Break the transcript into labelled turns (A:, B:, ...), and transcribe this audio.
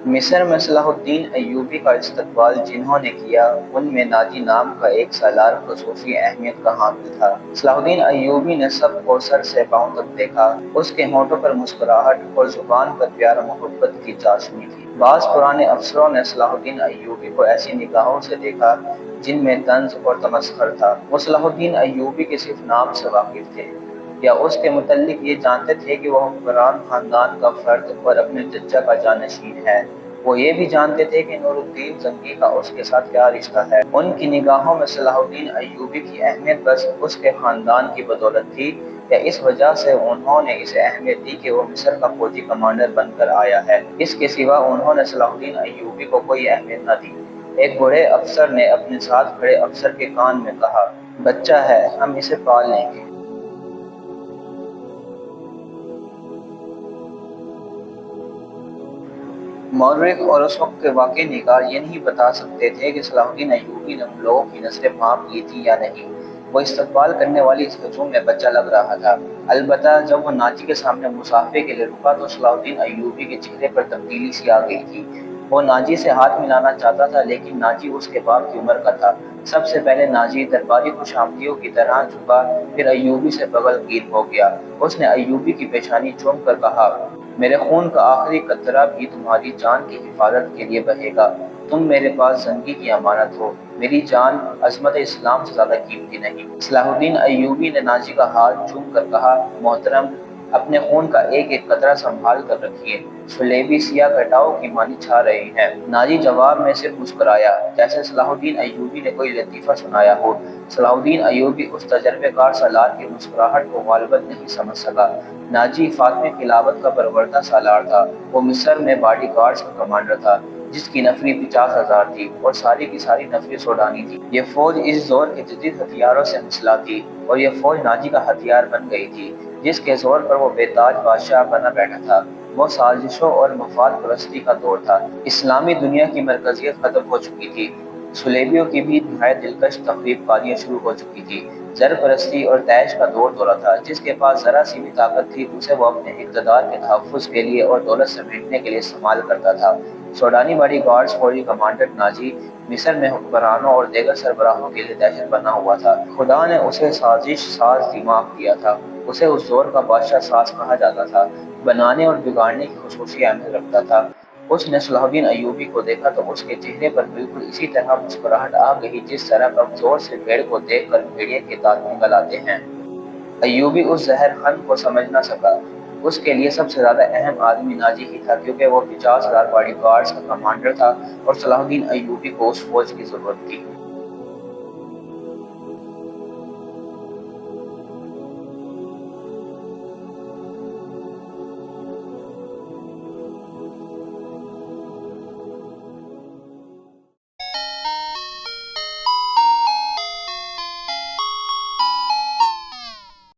A: مصر میں صلاح الدین ایوبی کا استقبال جنہوں نے کیا ان میں ناجی نام کا ایک سالار خصوصی اہمیت کا حامل تھا۔ صلاح الدین ایوبی نے سب کو سر سے پاؤں تک دیکھا، اس کے ہونٹوں پر مسکراہٹ اور زبان پر پیار و محبت کی چاشنی تھی۔ بعض پرانے افسروں نے صلاح الدین ایوبی کو ایسی نگاہوں سے دیکھا جن میں طنز اور تمسخر تھا۔ وہ صلاح الدین ایوبی کے صرف نام سے واقف تھے یا اس کے متعلق یہ جانتے تھے کہ وہ حکمران خاندان کا فرد اور اپنے چچا کا جانشین ہے۔ وہ یہ بھی جانتے تھے کہ نور الدین زنگی کا اس کے ساتھ کیا رشتہ ہے۔ ان کی نگاہوں میں صلاح الدین ایوبی کی اہمیت بس اس کے خاندان کی بدولت تھی یا اس وجہ سے انہوں نے اسے اہمیت دی کہ وہ مصر کا فوجی کمانڈر بن کر آیا ہے۔ اس کے سوا انہوں نے صلاح الدین ایوبی کو کوئی اہمیت نہ دی۔ ایک بوڑھے افسر نے اپنے ساتھ کھڑے افسر کے کان میں کہا، بچہ ہے، ہم اسے پال لیں گے۔ مورخ اور اس وقت کے واقع نگار یہ نہیں بتا سکتے تھے کہ صلاح الدین ایوبی نے ان لوگوں کی نظریں بھانپ لی تھی یا نہیں۔ وہ استقبال کرنے والی اس ہجوم میں بچہ لگ رہا تھا۔ البتہ جب وہ ناجی کے سامنے مصافحے کے لیے رکا تو صلاح الدین ایوبی کے چہرے پر تبدیلی سی آ گئی تھی۔ وہ ناجی سے ہاتھ ملانا چاہتا تھا لیکن ناجی اس کے باپ کی عمر کا تھا۔ سب سے پہلے ناجی درباری خوش آمدیوں کی طرح جھکا، پھر ایوبی سے بغل گیر ہو گیا۔ اس نے ایوبی کی پیشانی چوم کر کہا، میرے خون کا آخری قطرہ بھی تمہاری جان کی حفاظت کے لیے بہے گا۔ تم میرے پاس زنگی کی امانت ہو، میری جان عظمت اسلام سے زیادہ قیمتی نہیں۔ صلاح الدین ایوبی نے ناجی کا ہاتھ چوم کر کہا، محترم، اپنے خون کا ایک ایک قطرہ سنبھال کر رکھیے، صلیبی سیاہ گھٹاؤ کی مانی چھا رہی ہیں۔ ناجی جواب میں صرف مسکرایا، جیسے صلاح الدین ایوبی نے کوئی لطیفہ سنایا ہو۔ صلاح الدین ایوبی اس تجربے کار سالار کی مسکراہٹ کو غالباً نہیں سمجھ سکا۔ ناجی فاطمی خلافت کا پروردہ سالار تھا۔ وہ مصر میں باڈی گارڈز کا کمانڈر تھا جس کی نفری 50,000 تھی اور ساری کی ساری نفری سوڈانی تھی۔ یہ فوج اس دور کے جدید ہتھیاروں سے مسلح تھی اور یہ فوج ناجی کا ہتھیار بن گئی تھی جس کے زور پر وہ بے تاج بادشاہ بنا بیٹھا تھا۔ وہ سازشوں اور مفاد پرستی کا دور تھا۔ اسلامی دنیا کی مرکزیت ختم ہو چکی تھی۔ صلیبیوں کی بھی نہایت دلکش تخریب کاریاں شروع ہو چکی تھی۔ زر پرستی اور طیش کا دور دورہ تھا۔ جس کے پاس ذرا سی بھی طاقت تھی اسے وہ اپنے اقتدار کے تحفظ کے لیے اور دولت سمیٹنے کے لیے استعمال کرتا تھا۔ سوڈانی باڈی گارڈز فوجی کمانڈر ناجی مصر میں حکمرانوں اور دیگر سربراہوں کے لیے دہشت بنا ہوا تھا۔ خدا نے اسے سازش ساز دماغ دیا تھا۔ اسے اس دور کا بادشاہ ساز کہا جاتا تھا۔ بنانے اور بگاڑنے کی خصوصی اہمیت رکھتا تھا۔ اس نے صلاح الدین ایوبی کو دیکھا تو اس کے چہرے پر بالکل اسی طرح مسکراہٹ آ گئی جس طرح کمزور سے بھیڑ کو دیکھ کر بھیڑیے کے دانت نکل آتے ہیں۔ ایوبی اس زہر خند کو سمجھ نہ سکا۔ اس کے لیے سب سے زیادہ اہم آدمی ناجی ہی تھا کیونکہ وہ 50,000 باڈی گارڈز کا کمانڈر تھا اور صلاح الدین ایوبی کو اس فوج کی ضرورت تھی۔